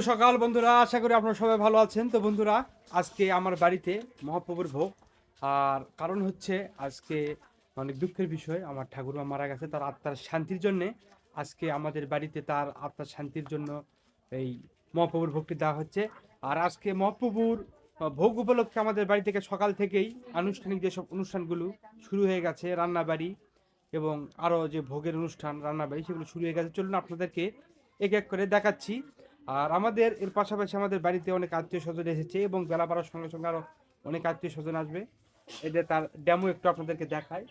সকাল বন্ধুরা, আশা করি আপনারা সবাই ভালো আছেন। তো বন্ধুরা, আজকে আমার বাড়িতে মহাপ্রভুর ভোগ। আর কারণ হচ্ছে আজকে অনেক দুঃখের বিষয়, আমার ঠাকুরমা মারা গেছে। তার আত্মার শান্তির জন্যে আজকে আমাদের বাড়িতে তার আত্মার শান্তির জন্য এই মহাপ্রভুর ভোগটি দেওয়া হচ্ছে। আর আজকে মহাপ্রভুর ভোগ উপলক্ষে আমাদের বাড়ি থেকে সকাল থেকেই আনুষ্ঠানিক যেসব অনুষ্ঠানগুলো শুরু হয়ে গেছে, রান্নাবাড়ি এবং আরও যে ভোগের অনুষ্ঠান রান্নাবাড়ি সেগুলো শুরু হয়ে গেছে। চলুন আপনাদেরকে এক এক করে দেখাচ্ছি। আর আমাদের এর পাশাপাশি আমাদের বাড়িতে অনেক আত্মীয় স্বজন এসেছে এবং বেলা বাড়ার সঙ্গে সঙ্গে আরও অনেক আত্মীয় স্বজন আসবে। এদের তার ডেমো একটু আপনাদেরকে দেখায়।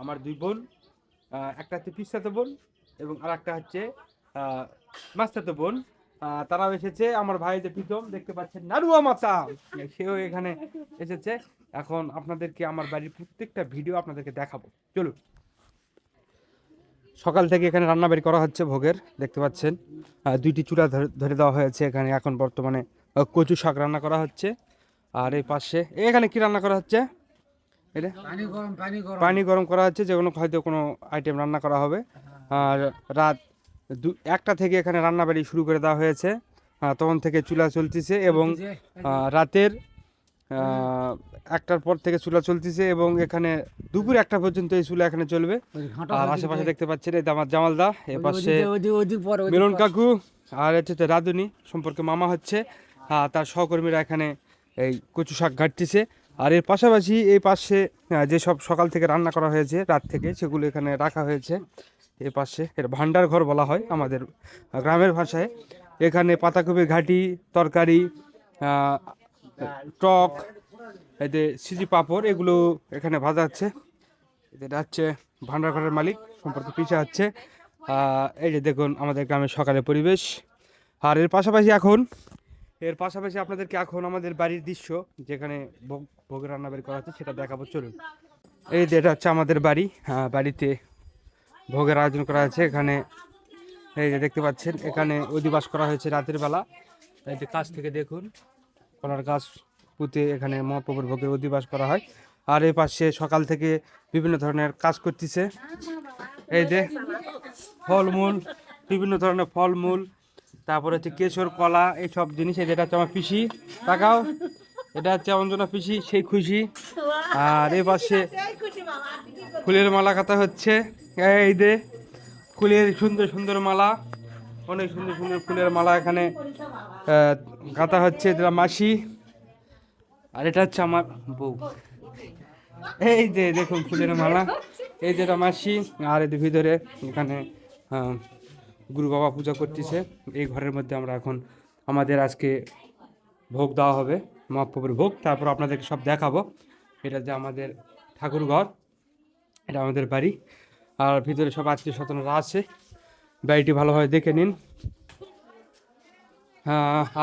আমার দুই বোন, একটা হচ্ছে পিস্তাতো বোন এবং আর একটা হচ্ছে মাস্তাতো বোন। তারাও এসেছে। আমার ভাই যে প্রীতম দেখতে পাচ্ছেন, নাড়ুয়া মাতা, সেও এখানে এসেছে। এখন আপনাদেরকে আমার বাড়ির প্রত্যেকটা ভিডিও আপনাদেরকে দেখাবো। চলুন। সকাল থেকে এখানে রান্নাবাড়ি করা হচ্ছে ভোগের, দেখতে পাচ্ছেন। দুইটি চূড়া ধরে দেওয়া হয়েছে এখানে। এখন বর্তমানে কচু শাক রান্না করা হচ্ছে। আর এই পাশে এখানে কি রান্না করা হচ্ছে? এটা পানি গরম করা হচ্ছে, যে কোনো হয়তো কোনো আইটেম রান্না করা হবে। আর রাত 1টা থেকে এখানে রান্নাবাড়ি শুরু করে দেওয়া হয়েছে। তখন থেকে চুলা চলতেছে এবং রাতের 1টার পর থেকে চুলা চলতেছে এবং এখানে দুপুর 1টা পর্যন্ত এই চুলা এখানে চলবে। আর আশেপাশে দেখতে পাচ্ছেন, এই আমার জামালদা, এ পাশে মিলন কাকু, আর হচ্ছে রাধুনি সম্পর্কে মামা হচ্ছে। তার সহকর্মীরা এখানে এই কচু শাক ঘাটতেছে। আর এর পাশাপাশি এই পাশে যেসব সকাল থেকে রান্না করা হয়েছে রাত থেকে, সেগুলো এখানে রাখা হয়েছে। এর পাশে এর ভান্ডার ঘর বলা হয় আমাদের গ্রামের ভাষায়। এখানে পাতাকপির ঘাটি, তরকারি, টক, এই যে সিজি পাঁপড়, এগুলো এখানে ভাজা হচ্ছে। এটা হচ্ছে ভান্ডার ঘরের মালিক সম্পর্কে পিছা হচ্ছে। এই যে দেখুন আমাদের গ্রামের সকালের পরিবেশ। আর এর পাশাপাশি আপনাদেরকে এখন আমাদের বাড়ির দৃশ্য, যেখানে ভোগের রান্নাবাড়ি করা হচ্ছে, সেটা দেখাবো। চলুন। এই যে এটা হচ্ছে আমাদের বাড়ি। বাড়িতে ভোগের আয়োজন করা হয়েছে। এখানে এই যে দেখতে পাচ্ছেন, এখানে অধিবাস করা হয়েছে রাতের বেলা। এই যে কাছ থেকে দেখুন, কলার গাছ পুঁতে এখানে মহাপ্রভুর ভোগের অধিবাস করা হয়। আর এই পাশে সকাল থেকে বিভিন্ন ধরনের কাজ করতেছে। এই যে ফলমূল, বিভিন্ন ধরনের ফলমূল, তারপরে হচ্ছে কেশর, কলা, এইসব জিনিস। এই যেটা হচ্ছে আমার পিসি, তাকাও, এটা হচ্ছে অঞ্জনা পিসি, সেই খুশি। আর এই পাশে ফুলের মালা কাটা হচ্ছে। এই যে ফুলের সুন্দর সুন্দর মালা, অনেক সুন্দর সুন্দর ফুলের মালা এখানে গাঁথা হচ্ছে। এটা মাসি, আর এটা হচ্ছে আমার বউ। এই যে দেখুন ফুলের মালা, এই যেটা মাসি। আর এর ভিতরে এখানে গুরু বাবা পূজা করতেছে। এই ঘরের মধ্যে আমরা এখন আমাদের আজকে ভোগ দেওয়া হবে, মহাপ্রভুর ভোগ। তারপর আপনাদেরকে সব দেখাবো। এটা যে আমাদের ঠাকুর ঘর, এটা আমাদের বাড়ি। আর ভিতরে সব আত্মীয় স্বজনরা আছে, বাড়িটি ভালোভাবে দেখে নিন।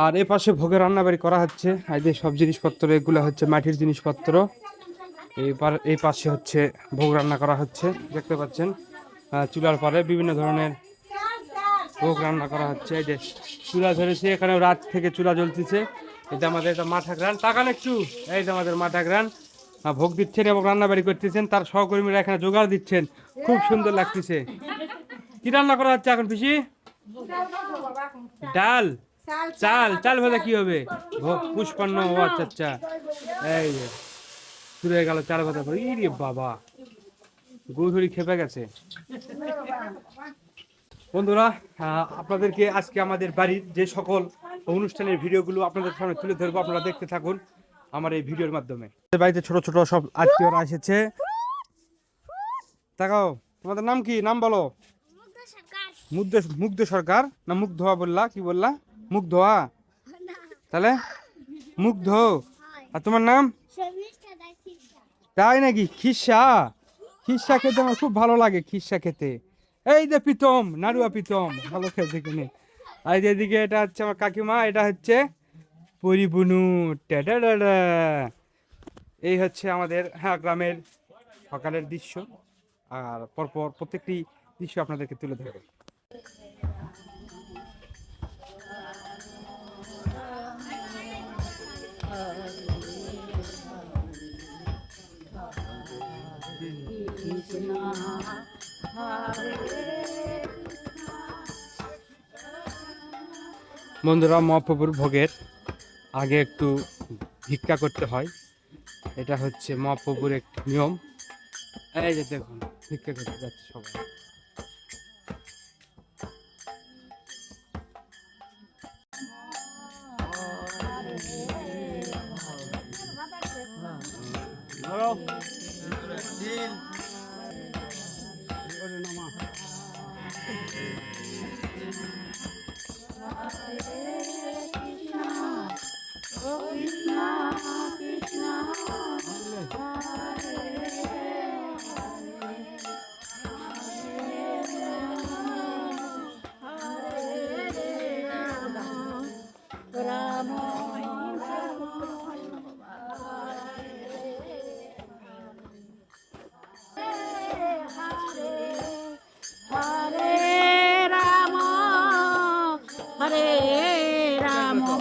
আর এ পাশে ভোগের রান্নাবাড়ি করা হচ্ছে। এই যে সব জিনিসপত্র, এগুলো হচ্ছে মাটির জিনিসপত্র। এই পাশে হচ্ছে ভোগ রান্না করা হচ্ছে, দেখতে পাচ্ছেন। চুলার পরে বিভিন্ন ধরনের ভোগ রান্না করা হচ্ছে। এই যে চুলা ধরেছে, এখানে রাত থেকে চুলা জ্বলতেছে। এই যে আমাদের এটা মাঠা গ্রান, তাকান একটু, এই যে আমাদের মাঠা গ্রান ভোগ দিচ্ছেন এবং রান্নাবাড়ি করতেছেন। তার সহকর্মীরা এখানে জোগাড় দিচ্ছেন, খুব সুন্দর লাগতেছে। কি রান্না করা হচ্ছে এখন পিসি? ডাল, চাল, চাল ভাজা কি হবে? পুষ্পান্ন, ও আচ্ছা আচ্ছা। এই যে শুরু হয়ে গেল চাল ভাজা করে। ইরে বাবা, গৌধুরী খেপে গেছে। বন্ধুরা, আপনাদেরকে আজকে আমাদের বাড়ির যে সকল অনুষ্ঠানের ভিডিওগুলো আপনাদের সামনে তুলে ধরবো, আপনারা দেখতে থাকুন আমার এই ভিডিওর মাধ্যমে। বাড়িতে ছোট ছোট সব আত্মীয়রা এসেছে। তাকাও, তোমাদের নাম কি? নাম বলো। মুগ্ধ সরকার না মুগ্ধোয়া বললা? কি বললা? মুগ্ধোয়া? তাহলে মুগ্ধ। আর তোমার নাম? তাই নাকি? খিসা, খিসা খেতে আমার খুব ভালো লাগে, খিসা খেতে। এই যে প্রীতম, নাড়ুয়া প্রীতম, ভালো খেতে কিনে। আর যেদিকে এটা হচ্ছে আমার কাকিমা, এটা হচ্ছে পরিবুনু। এই হচ্ছে আমাদের গ্রামের সকালের দৃশ্য। আর পরপর প্রত্যেকটি দৃশ্য আপনাদেরকে তুলে ধরবে। বন্ধুরা, মহাপ্রভুর ভোগের আগে একটু ভিক্ষা করতে হয়, এটা হচ্ছে মহাপ্রভুর একটি নিয়ম। এই যে দেখুন, ভিক্ষা করতে যাচ্ছে সবাই।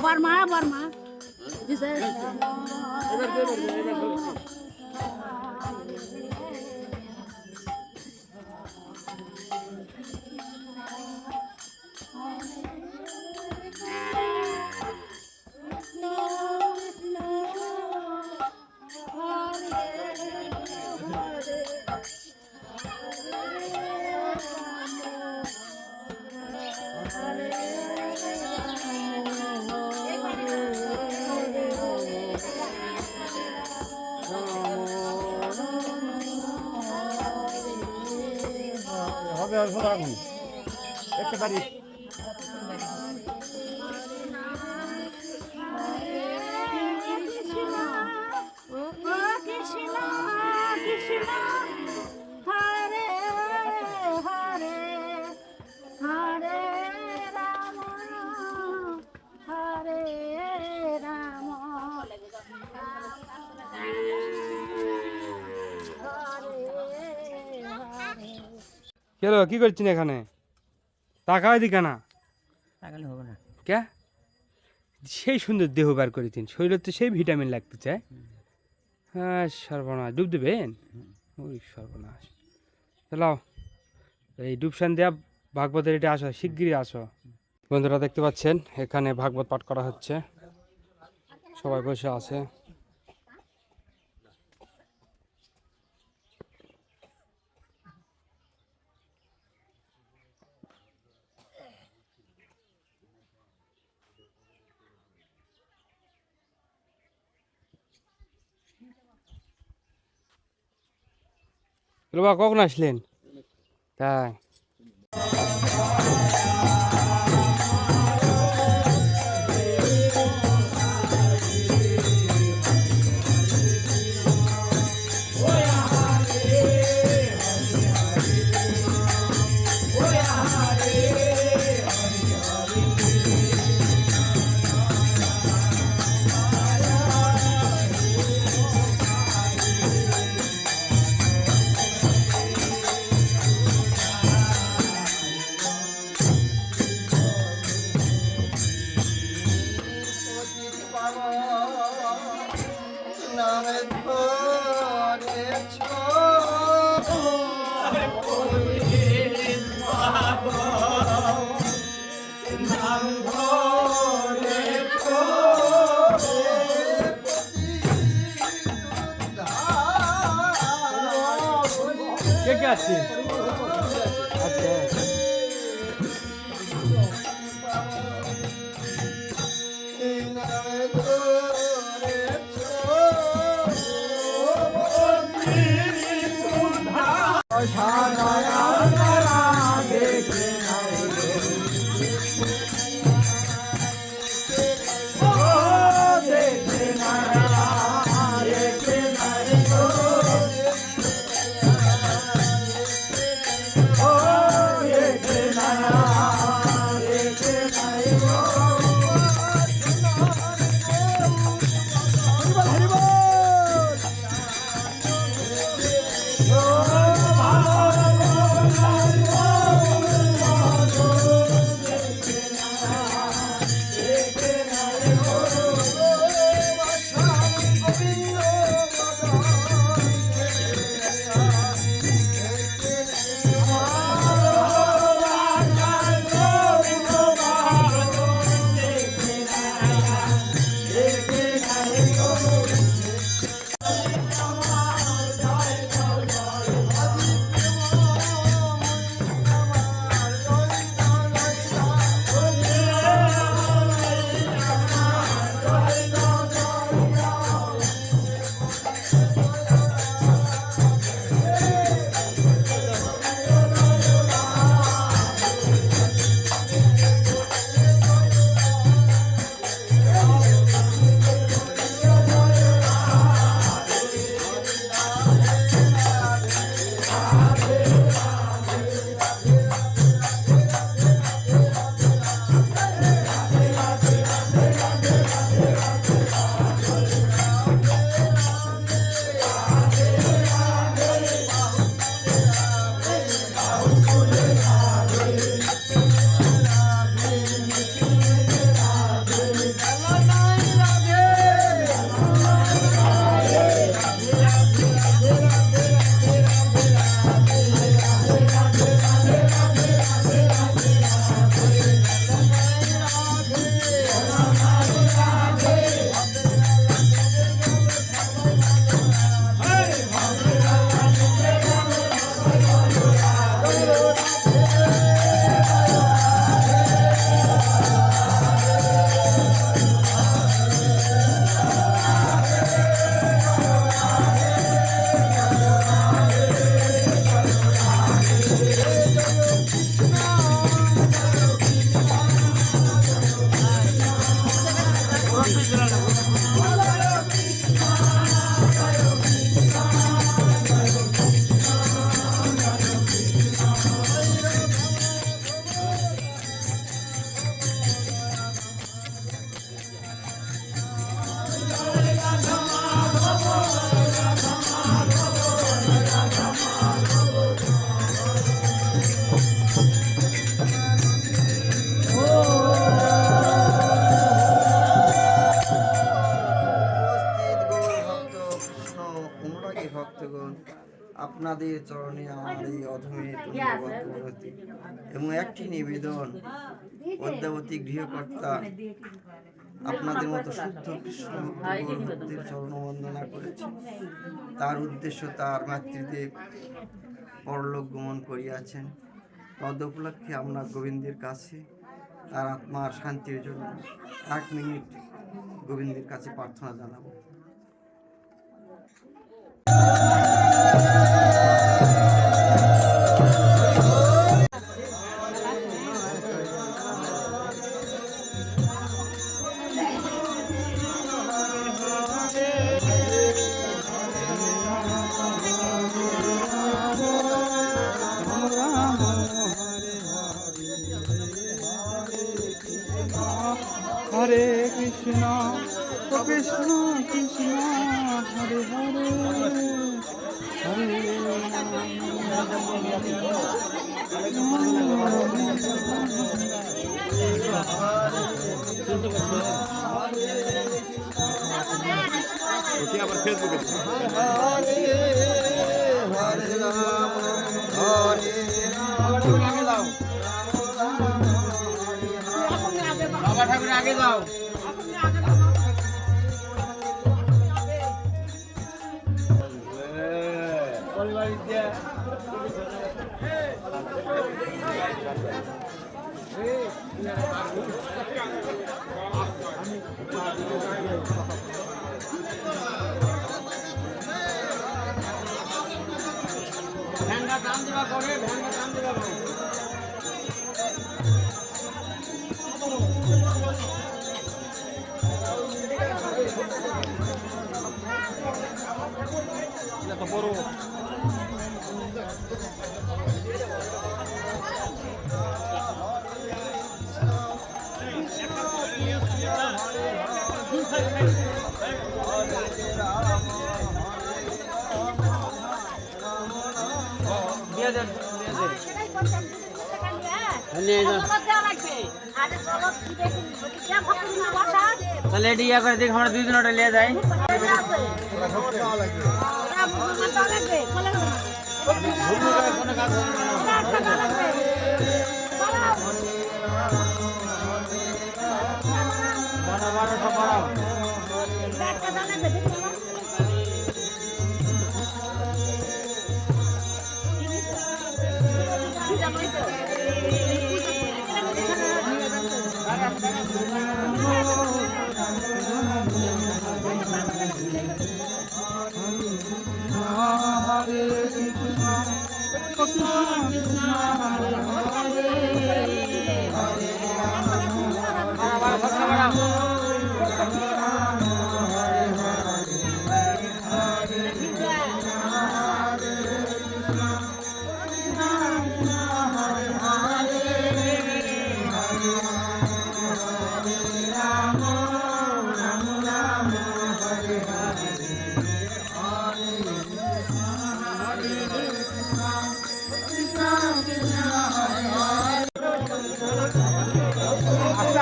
Barma, Barma. This is হবে অল্প রাখুন একটা বাড়ি কেলো কি করছেন এখানে? টাকা দিকে না তাকালে হবে না কে? সেই সুন্দর দেহ বার করেছেন, শরীরে তো সেই ভিটামিন লাগতে চায়। হ্যাঁ, সর্বনাশ, ডুব দেবেন? ওই সর্বনাশ, চলাও এই ডুবসান দেয়া ভাগবতের এটা আসো, শিগগিরই আসো। বন্ধুরা দেখতে পাচ্ছেন এখানে ভাগবত পাঠ করা হচ্ছে, সবাই বসে আছে। বাবা কখন আসলেন? তাই কে কে আছে? আচ্ছা ভালো আপনাদের চরণে আমার এই অধমের ধন্যবাদ বলতে এবং একটি নিবেদন, অদ্যাবতী গৃহকর্তা আপনাদের মতো শুদ্ধ কৃষ্ণ ভক্তের চরণ বন্দনা করেছে। তার উদ্দেশ্য তার মাতৃদেব পরলোক গমন করিয়াছেন। তদ উপলক্ষে আমরা গোবিন্দের কাছে তার আত্মার শান্তির জন্য 1 মিনিট গোবিন্দের কাছে প্রার্থনা জানাবো। হরে কৃষ্ণ কৃষ্ণ কৃষ্ণ হরে হরে হরে আবার ফেসবুকে হরে রাম হরে বাবা ঠাকুর আগে যাও। ভ্যানটা দাম দিবা করে, ভ্যানটা দাম দিবা করে। এটা তো বড়। তাহলে এটি ইয়া করে দেখ আমরা 2 দিন ওটা নিয়ে যাই।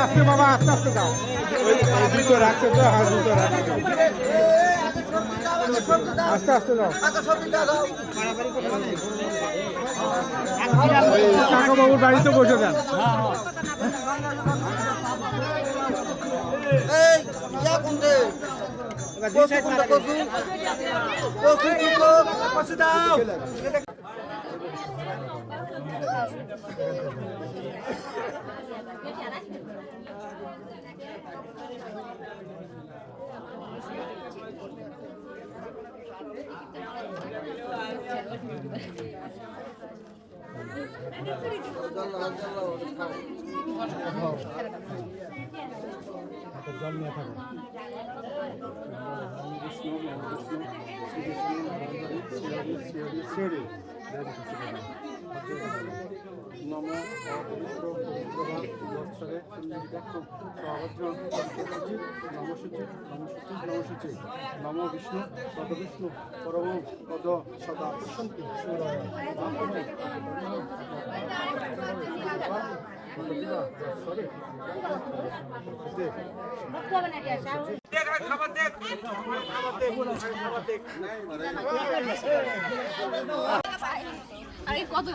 আস্তে বাবা, আস্তে আস্তে যাও। দুটো রাখছে তো, হ্যাঁ দুটো রাখছে, আস্তে আস্তে যাও। কাকা বাবুর বাড়িতে বসে যান। জল নিয়ে থাকো। নম অপবিত্র পবিত্রভাব বৎসরে নমসূচি নমসূচি নমসূচি নম বিষ্ণু পদ বিষ্ণু পরম পদ সদা শান্তি খাবার দেখ। আরে কত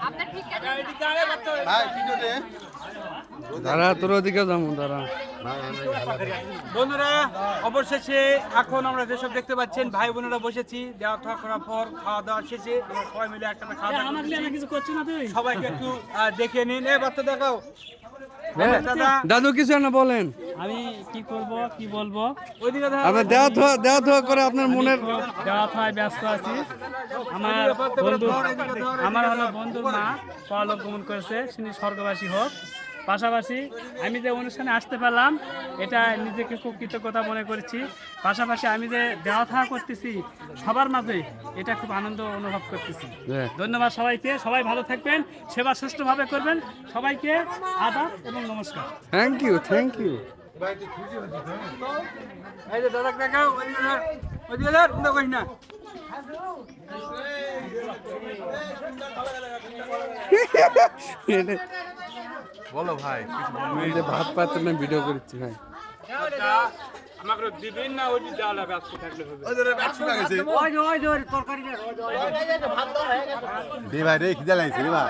আপনার ঠিক আছে দাঁড়া তোর ওদিকে যাবো দাঁড়া। বন্ধুরা অবশেষে এখন আমরা যেসব দেখতে পাচ্ছেন ভাই বোনেরা বসেছি, দেওয়া থাওয়া করার পর খাওয়া দাওয়া শেষে আমরা সবাই মিলে একটা খাওয়া দাওয়া করছি। কিছু করছো না তুই? সবাইকে একটু দেখে নিন। এ বাচ্চা দেখাও দাদা, দাদু কিছু না বলেন, আমি কি করব কি বলবো, ওইদিকে দেখা আপনার দেওয়া ধোয়া করে আপনার মনের দেওয়া থায় ব্যস্ত আছি। আমার হলো বন্ধুর মা পরলোক গমন করেছে, তিনি স্বর্গবাসী হোক। পাশাপাশি আমি যে অনুষ্ঠানে আসতে পারলাম এটা নিজেকে খুব কৃতজ্ঞতা মনে করছি। পাশাপাশি আমি যে দেওয়া থাওয়া করতেছি সবার মাঝে, এটা খুব আনন্দ অনুভব করতেছি। ধন্যবাদ সবাইকে, সবাই ভালো থাকবেন, সেবা সুষ্ঠুভাবে করবেন। সবাইকে আদাব এবং নমস্কার। থ্যাংক ইউ এই যে দাদা দেখাও, ওইদিকে ধর, চিন্তা করিস না। বলো ভাই ভাত পাত্র না ভিডিও করছি ভাই। আমাকে দিবেন না, ওই দেওয়া লাগবে, আজকে থাকলে হবে। দে ভাই রে খিদে লাগছে রে ভাই